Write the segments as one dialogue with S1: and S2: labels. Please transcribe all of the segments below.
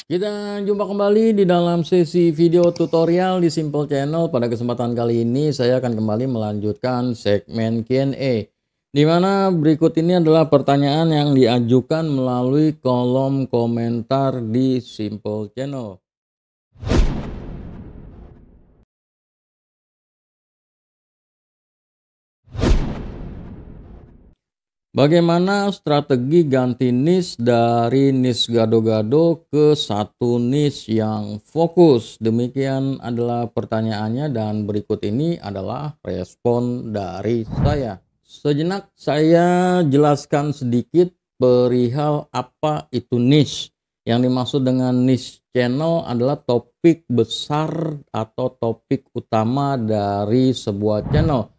S1: Kita jumpa kembali di dalam sesi video tutorial di Simple Channel. Pada kesempatan kali ini saya akan kembali melanjutkan segmen Q&A, di mana berikut ini adalah pertanyaan yang diajukan melalui kolom komentar di Simple Channel. Bagaimana strategi ganti niche dari niche gado-gado ke satu niche yang fokus? Demikian adalah pertanyaannya dan berikut ini adalah respon dari saya. Sejenak saya jelaskan sedikit perihal apa itu niche. Yang dimaksud dengan niche channel adalah topik besar atau topik utama dari sebuah channel.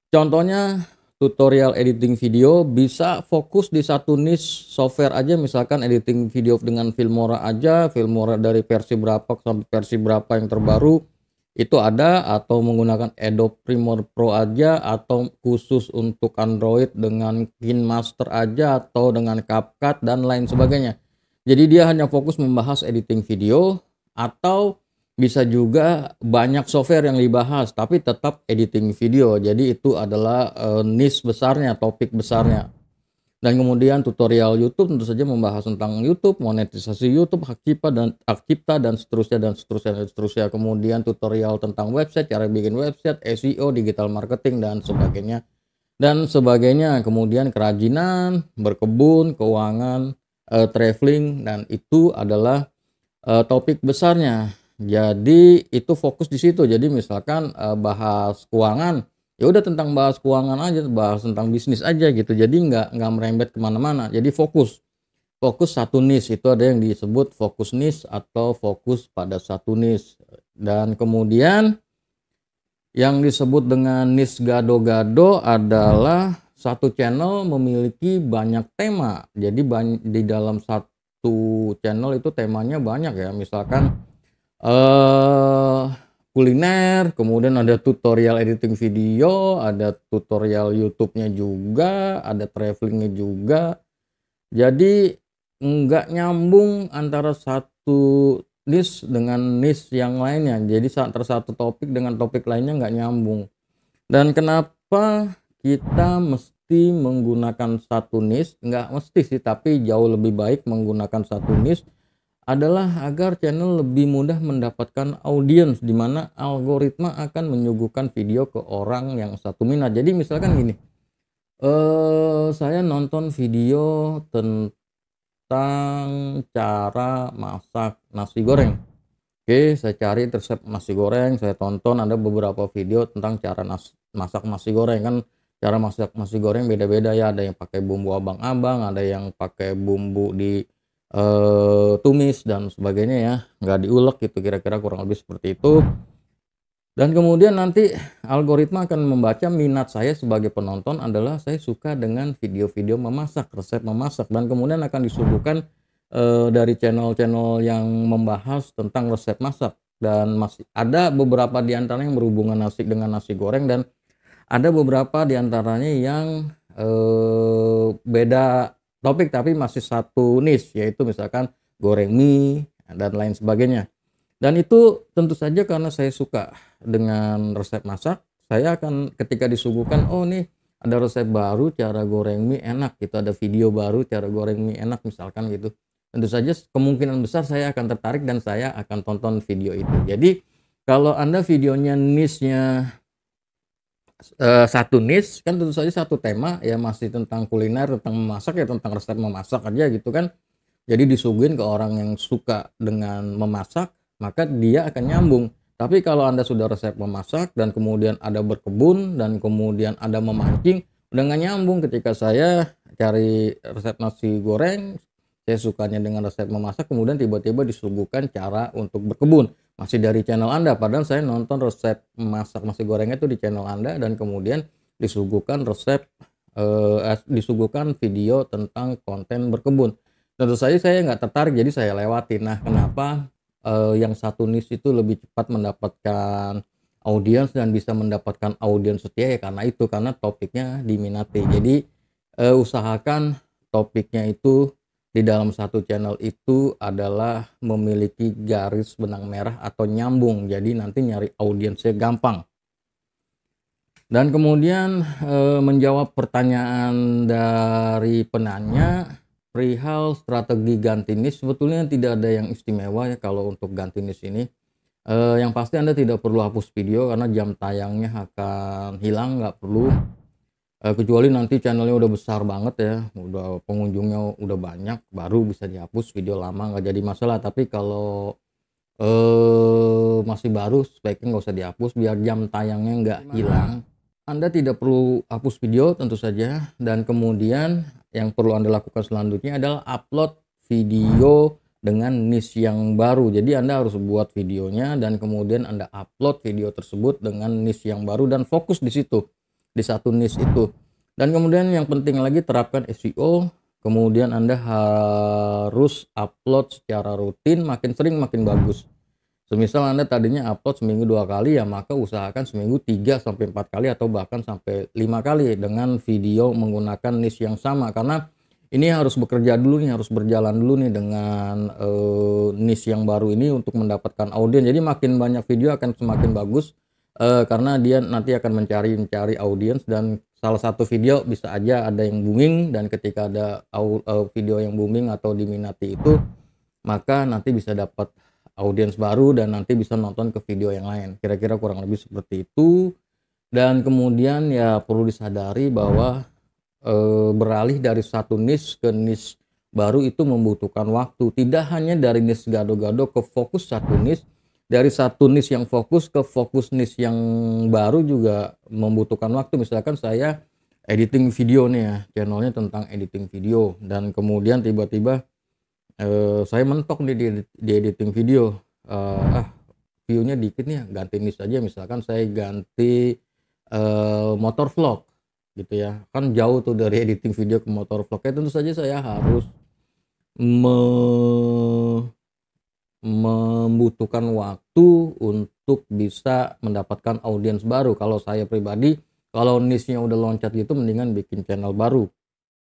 S1: Contohnya tutorial editing video bisa fokus di satu niche software aja, misalkan editing video dengan Filmora aja, Filmora dari versi berapa sampai versi berapa yang terbaru itu ada, atau menggunakan Adobe Premiere Pro aja, atau khusus untuk Android dengan KineMaster aja, atau dengan CapCut dan lain sebagainya. Jadi dia hanya fokus membahas editing video, atau bisa juga banyak software yang dibahas tapi tetap editing video. Jadi itu adalah niche besarnya, topik besarnya. Dan kemudian tutorial YouTube tentu saja membahas tentang YouTube, monetisasi YouTube, hak cipta dan seterusnya dan seterusnya dan seterusnya. Kemudian tutorial tentang website, cara bikin website, SEO, digital marketing dan sebagainya. Dan sebagainya. Kemudian kerajinan, berkebun, keuangan, traveling, dan itu adalah topik besarnya. Jadi itu fokus di situ. Jadi misalkan bahas keuangan, ya udah tentang bahas keuangan aja, bahas tentang bisnis aja gitu. Jadi nggak merembet kemana-mana. Jadi fokus satu niche, itu ada yang disebut fokus niche atau fokus pada satu niche. Dan kemudian yang disebut dengan niche gado-gado adalah satu channel memiliki banyak tema. Jadi di dalam satu channel itu temanya banyak ya. Misalkan kuliner, kemudian ada tutorial editing video, ada tutorial YouTube-nya juga, ada travelingnya juga. Jadi nggak nyambung antara satu niche dengan niche yang lainnya. Jadi antara satu topik dengan topik lainnya nggak nyambung. Dan kenapa kita mesti menggunakan satu niche? Nggak mesti sih, tapi jauh lebih baik menggunakan satu niche adalah agar channel lebih mudah mendapatkan audiens, di mana algoritma akan menyuguhkan video ke orang yang satu minat. Jadi misalkan gini, saya nonton video tentang cara masak nasi goreng. Oke, saya cari resep nasi goreng, saya tonton ada beberapa video tentang cara masak nasi goreng. Kan cara masak nasi goreng beda-beda ya, ada yang pakai bumbu abang-abang, ada yang pakai bumbu di tumis dan sebagainya ya, nggak diulek gitu, kira-kira kurang lebih seperti itu. Dan kemudian nanti algoritma akan membaca minat saya sebagai penonton adalah saya suka dengan video-video memasak, resep memasak, dan kemudian akan disuguhkan dari channel-channel yang membahas tentang resep masak. Dan masih ada beberapa diantaranya yang berhubungan dengan nasi goreng, dan ada beberapa diantaranya yang beda topik tapi masih satu niche, yaitu misalkan goreng mie dan lain sebagainya. Dan itu tentu saja karena saya suka dengan resep masak, saya akan ketika disuguhkan, oh nih ada resep baru cara goreng mie enak gitu, ada video baru cara goreng mie enak misalkan gitu, tentu saja kemungkinan besar saya akan tertarik dan saya akan tonton video itu. Jadi kalau Anda videonya niche-nya satu niche, kan tentu saja satu tema ya, masih tentang kuliner, tentang memasak ya, tentang resep memasak aja gitu kan. Jadi disuguhin ke orang yang suka dengan memasak, maka dia akan nyambung. Tapi kalau Anda sudah resep memasak dan kemudian ada berkebun dan kemudian ada memancing, udah nggak nyambung. Ketika saya cari resep nasi goreng, saya sukanya dengan resep memasak, kemudian tiba-tiba disuguhkan cara untuk berkebun, masih dari channel Anda, padahal saya nonton resep masak nasi gorengnya itu di channel Anda, dan kemudian disuguhkan disuguhkan video tentang konten berkebun. Tentu saja saya nggak tertarik, jadi saya lewatin. Nah, kenapa yang satu niche itu lebih cepat mendapatkan audiens dan bisa mendapatkan audiens setia ya, karena topiknya diminati. Jadi usahakan topiknya itu di dalam satu channel itu adalah memiliki garis benang merah atau nyambung, jadi nanti nyari audiensnya gampang. Dan kemudian menjawab pertanyaan dari penanya perihal strategi ganti niche, sebetulnya tidak ada yang istimewa ya kalau untuk ganti niche ini. Yang pasti Anda tidak perlu hapus video karena jam tayangnya akan hilang, nggak perlu. Kecuali nanti channelnya udah besar banget ya, udah pengunjungnya udah banyak, baru bisa dihapus, video lama nggak jadi masalah. Tapi kalau masih baru, sebaiknya nggak usah dihapus biar jam tayangnya nggak hilang. Anda tidak perlu hapus video tentu saja, dan kemudian yang perlu Anda lakukan selanjutnya adalah upload video dengan niche yang baru. Jadi Anda harus buat videonya dan kemudian Anda upload video tersebut dengan niche yang baru dan fokus di situ, di satu niche itu. Dan kemudian yang penting lagi, terapkan SEO. Kemudian Anda harus upload secara rutin, makin sering makin bagus. Semisal Anda tadinya upload seminggu 2 kali, ya maka usahakan seminggu 3-4 kali atau bahkan sampai 5 kali dengan video menggunakan niche yang sama, karena ini harus bekerja dulu nih, harus berjalan dulu nih dengan niche yang baru ini untuk mendapatkan audiens. Jadi makin banyak video akan semakin bagus, karena dia nanti akan mencari audiens, dan salah satu video bisa aja ada yang booming, dan ketika ada video yang booming atau diminati itu, maka nanti bisa dapat audiens baru dan nanti bisa nonton ke video yang lain. Kira-kira kurang lebih seperti itu. Dan kemudian ya perlu disadari bahwa beralih dari satu niche ke niche baru itu membutuhkan waktu. Tidak hanya dari niche gado-gado ke fokus satu niche, dari satu niche yang fokus ke fokus niche yang baru juga membutuhkan waktu. Misalkan saya editing video nih ya, channelnya tentang editing video, dan kemudian tiba-tiba saya mentok nih di editing video. View-nya dikit nih, ganti niche aja, misalkan saya ganti motor vlog gitu ya, kan jauh tuh dari editing video ke motor vlog. Ya tentu saja saya harus membutuhkan waktu untuk bisa mendapatkan audiens baru. Kalau saya pribadi, kalau niche-nya udah loncat gitu, mendingan bikin channel baru